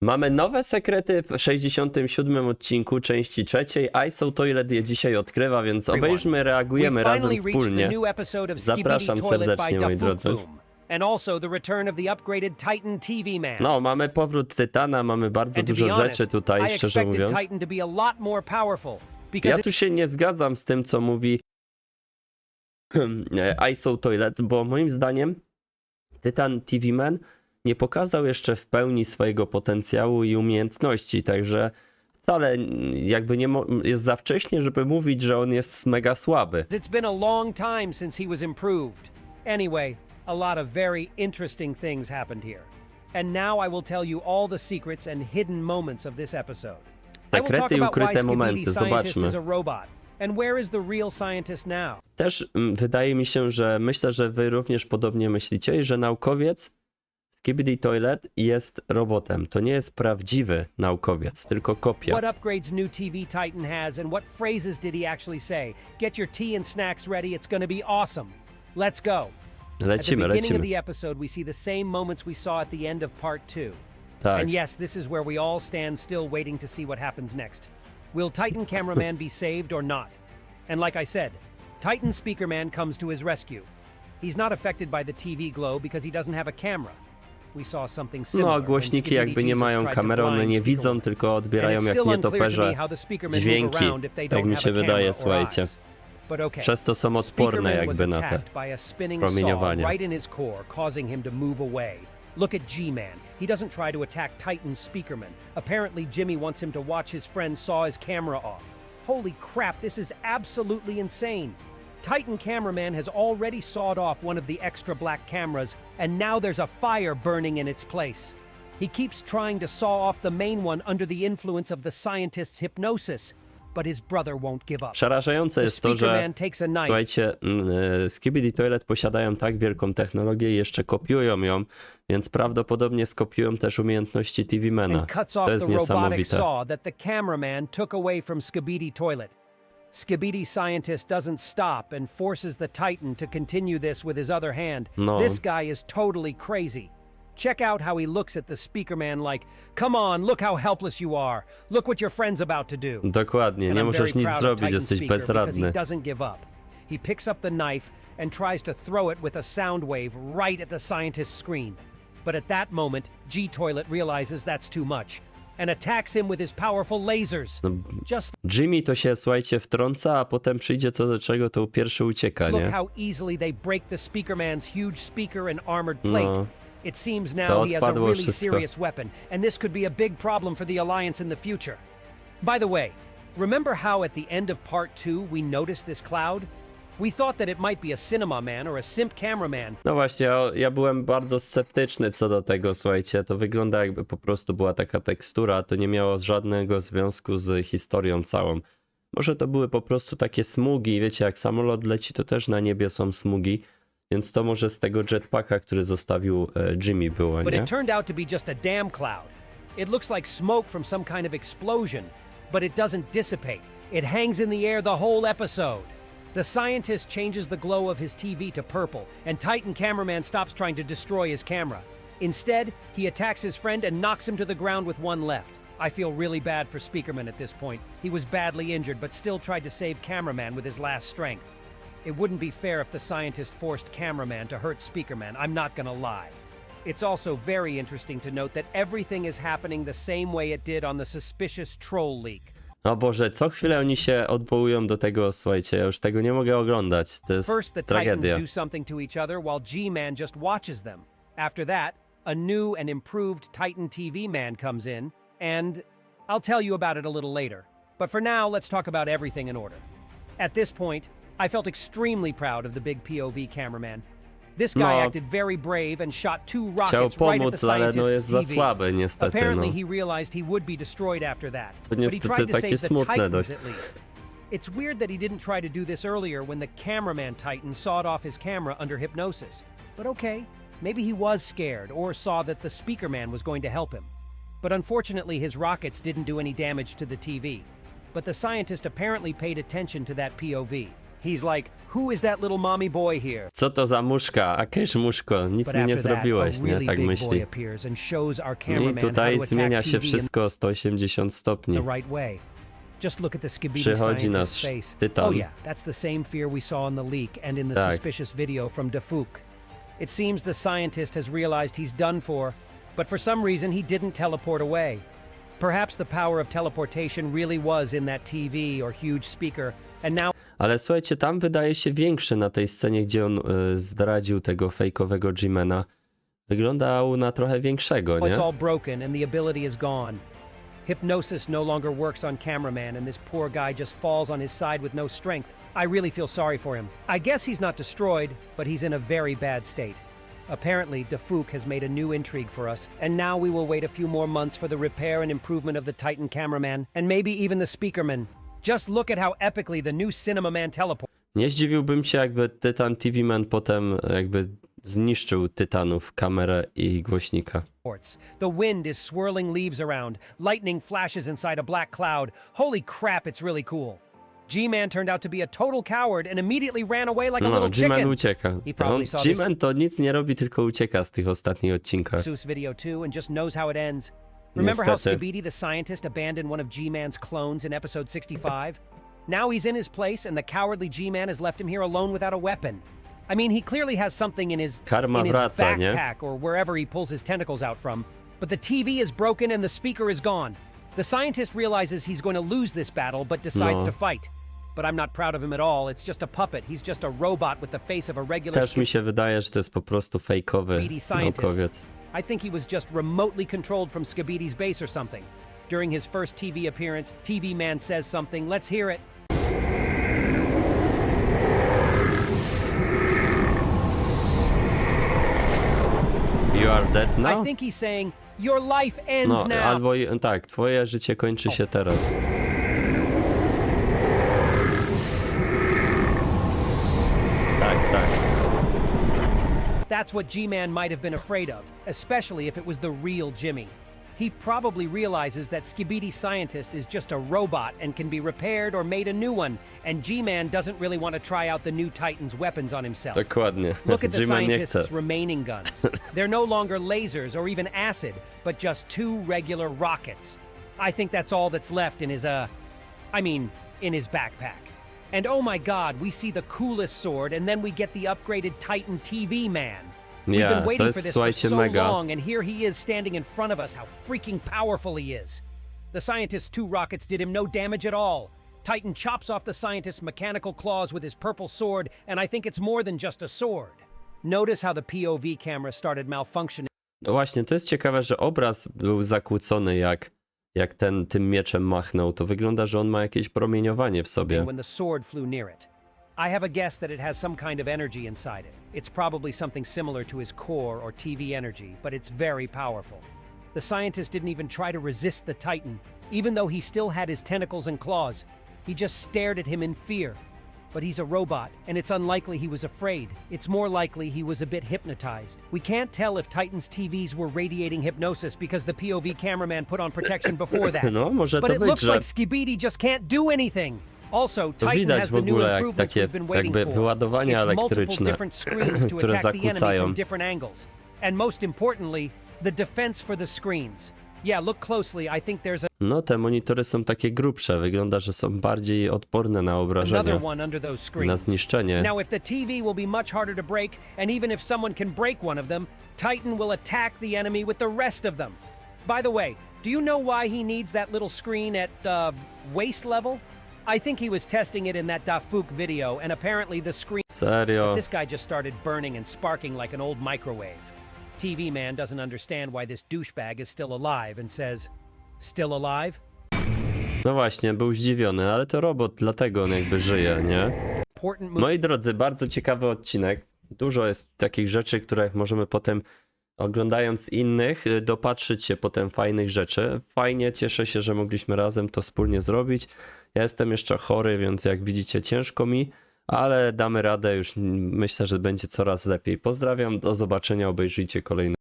Mamy nowe sekrety w 67 odcinku części trzeciej. ISO Toilet je dzisiaj odkrywa, więc obejrzmy, reagujemy razem wspólnie. Zapraszam serdecznie, moi drodzy. No, mamy powrót Tytana, mamy bardzo dużo rzeczy tutaj, szczerze mówiąc. Ja tu się nie zgadzam z tym, co mówi ISO Toilet, bo moim zdaniem Tytan TV Man nie pokazał jeszcze w pełni swojego potencjału i umiejętności, także wcale jakby nie jest za wcześnie, żeby mówić, że on jest mega słaby. It's been a long time since he was improved. Anyway, a lot of very interesting things happened here. And now I will tell you all the secrets and hidden moments of this episode. Sekrety i ukryte momenty, zobaczmy. And where is the real scientist now? Też wydaje mi się, że myślę, że wy również podobnie myślicie, że naukowiec Skibidi Toilet jest robotem. To nie jest prawdziwy naukowiec, tylko kopia. What upgrades new TV Titan has and what phrases did he actually say? Get your tea and snacks ready, it's gonna be awesome. Let's go. Lecimy, At the beginning lecimy. of the episode, we see the same moments we saw at the end of part 2. Tak. And yes, this is where we all stand still waiting to see what happens next. Will Titan Cameraman be saved or not? And like I said, Titan Speakerman comes to his rescue. He's not affected by the TV glow because he doesn't have a camera. We saw something similar. No, głośniki jakby nie mają kamery, one nie widzą, tylko odbierają jak nietoperze dźwięki. Tak mi się wydaje, słuchajcie. Przez to są odporne jakby na te promieniowanie. Look at G-Man. He doesn't try to attack Titan's Speakerman. Apparently Jimmy wants him to watch his friend saw his camera off. Holy crap, this is absolutely insane. Titan Cameraman has already sawed off one of the extra black cameras, and now there's a fire burning in its place. He keeps trying to saw off the main one under the influence of the scientist's hypnosis, but his brother won't give up. Przerażające jest to, że słuchajcie, Skibidi Toilet posiadają tak wielką technologię i jeszcze kopiują ją, więc prawdopodobnie skopiują też umiejętności TV-mana. To jest niesamowite. Skibidi scientist doesn't stop and forces the Titan to continue this with his other hand. No. This guy is totally crazy. Check out how he looks at the Speakerman like, come on, look how helpless you are. Look what your friend's about to do. Dokładnie, nie możesz nic zrobić, jesteś bezradny. He doesn't give up. He picks up the knife and tries to throw it with a sound wave right at the scientist's screen. But at that moment, G-Toilet realizes that's too much and attacks him with his powerful lasers. Jimmy to się, słuchajcie, wtrąca, a potem przyjdzie to, do czego to pierwszy ucieka, nie? Look how easily they break the Speakerman's huge speaker and armored plate. No. It seems now he has a really serious weapon, and this could be a big problem for the Alliance in the future. By the way, remember how at the end of part 2 we noticed this cloud? We thought that it might be a cinema man or a simp cameraman. No właśnie, ja byłem bardzo sceptyczny co do tego, słuchajcie, to wygląda jakby po prostu była taka tekstura, to nie miało żadnego związku z historią całą. Może to były po prostu takie smugi, wiecie, jak samolot leci, to też na niebie są smugi, więc to może z tego jetpacka, który zostawił Jimmy było, nie? But it turned out to be just a damn cloud. It looks like smoke from some kind of explosion, but it doesn't dissipate. It hangs in the air the whole episode. The scientist changes the glow of his TV to purple, and Titan Cameraman stops trying to destroy his camera. Instead, he attacks his friend and knocks him to the ground with one left. I feel really bad for Speakerman at this point. He was badly injured, but still tried to save Cameraman with his last strength. It wouldn't be fair if the scientist forced Cameraman to hurt Speakerman, I'm not gonna lie. It's also very interesting to note that everything is happening the same way it did on the suspicious troll leak. O Boże, co chwilę oni się odwołują do tego, słuchajcie, ja już tego nie mogę oglądać, to jest First, the tragedia. Titans do something to each other while G-Man just watches them. After that, a new and improved Titan TV man comes in, and I'll tell you about it a little later. But for now, let's talk about everything in order. At this point, I felt extremely proud of the big POV cameraman. This guy acted very brave and shot 2 rockets right at the scientist's TV. Apparently he realized he would be destroyed after that, but he tried to save the Titans at least. It's weird that he didn't try to do this earlier when the cameraman Titan sawed off his camera under hypnosis. But okay, maybe he was scared or saw that the Speakerman was going to help him. But unfortunately his rockets didn't do any damage to the TV. But the scientist apparently paid attention to that POV. He's like, who is that little mommy boy here? Co to za muszka? Jakieś muszko? Nic But mi nie after that, a zrobiłeś, nie? really Tak big boy myśli. appears and shows our I cameraman how tutaj to zmienia attack się TV in wszystko o 180 stopni. the right way. Just look at the Skibidi Przychodzi scientist's nasz face. tytan. Oh yeah, that's the same fear we saw in the leak and in the Tak. suspicious video from Defuk. It seems the scientist has realized he's done for, but for some reason he didn't teleport away. Perhaps the power of teleportation really was in that TV or huge speaker, and now Ale słuchajcie, tam wydaje się większe na tej scenie, gdzie on zdradził tego fejkowego G-Mana. Wyglądał na trochę większego, nie? it's all broken and the ability is gone. Hypnosis no longer works on cameraman, and this poor guy just falls on his side with no strength. I really feel sorry for him. I guess he's not destroyed, but he's in a very bad state. Apparently, Defuk has made a new intrigue for us, and now we will wait a few more months for the repair and improvement of the Titan cameraman, and maybe even the speakerman. Just look at how epically the new Cinema Man teleports. Nie zdziwiłbym się, jakby Tytan TV Man potem jakby zniszczył Tytanów, kamerę i głośnika. The wind is swirling leaves around. Lightning flashes inside a black cloud. Holy crap, it's really cool. G-Man turned out to be a total coward and immediately ran away like a No, little G-Man chicken. ucieka. He probably saw this G-Man to nic nie robi, tylko ucieka z tych ostatnich odcinkach. Seuss video too and just knows how it ends. Remember how Niestety. Skibidi the scientist abandoned one of G-Man's clones in episode 65? Now he's in his place and the cowardly G-Man has left him here alone without a weapon. I mean, he clearly has something in his Karma wraca, nie? backpack or wherever he pulls his tentacles out from. But the TV is broken and the speaker is gone. The scientist realizes he's going to lose this battle but decides No. to fight. But I'm not proud of him at all. It's just a puppet. He's just a robot with the face of a regular Też mi się wydaje, że to jest po prostu fejkowy Skibidi scientist. naukowiec. I think he was just remotely controlled from Skibidi's base or something. During his first TV appearance, TV Man says something. Let's hear it. You are dead now? I think he's saying, your life ends No, now. albo tak, twoje życie kończy się teraz. Tak, tak. That's what G-Man might have been afraid of, especially if it was the real Jimmy. He probably realizes that Skibidi Scientist is just a robot and can be repaired or made a new one, and G-Man doesn't really want to try out the new Titan's weapons on himself. Dokładnie. Look at the G-Man nie chce. scientist's remaining guns. They're no longer lasers or even acid, but just two regular rockets. I think that's all that's left in his, in his backpack. And oh my god, we see the coolest sword, and then we get the upgraded Titan TV Man. We've Ja, been to waiting jest, for this for słuchajcie, so mega. long, and here he is standing in front of us. How freaking powerful he is. The scientist's two rockets did him no damage at all. Titan chops off the scientist's mechanical claws with his purple sword, and I think it's more than just a sword. Notice how the POV camera started malfunctioning No właśnie, to jest ciekawe, że obraz był zakłócony, jak tym mieczem machnął. To wygląda, że on ma jakieś promieniowanie w sobie. when the sword flew near it. I have a guess that it has some kind of energy inside it. It's probably something similar to his core or TV energy, but it's very powerful. The scientist didn't even try to resist the Titan, even though he still had his tentacles and claws. He just stared at him in fear. But he's a robot, and it's unlikely he was afraid. It's more likely he was a bit hypnotized. We can't tell if Titan's TVs were radiating hypnosis because the POV cameraman put on protection before that. No, może But to it być, looks że like Skibidi just can't do anything. Also, to Titan widać has w the new ogóle jak improvements takie we've been waiting jakby for. wyładowania It's multiple elektryczne, different screens to które attack the enemy zakłócają. from different angles. And most importantly, the defense for the screens. Yeah, look closely. I think there's No, te monitory są takie grubsze. Wygląda, że są bardziej odporne na obrażenia, another one under those na screens. zniszczenie. Now, if the TV will be much harder to break, and even if someone can break one of them, Titan will attack the enemy with the rest of them. By the way, do you know why he needs that little screen at waist level? I think he was testing it in that Dafuk video, and apparently the screen... Serio? This guy just started burning and sparking like an old microwave. TV Man doesn't understand why this douchebag is still alive and says, "Still alive?" No właśnie, był zdziwiony, ale to robot, dlatego on jakby żyje, nie? Important move. Moi drodzy, bardzo ciekawy odcinek. Dużo jest takich rzeczy, które możemy potem, oglądając innych, dopatrzyć się potem fajnych rzeczy. Fajnie, cieszę się, że mogliśmy razem to wspólnie zrobić. Ja jestem jeszcze chory, więc jak widzicie, ciężko mi, ale damy radę, już myślę, że będzie coraz lepiej. Pozdrawiam, do zobaczenia, obejrzyjcie kolejne.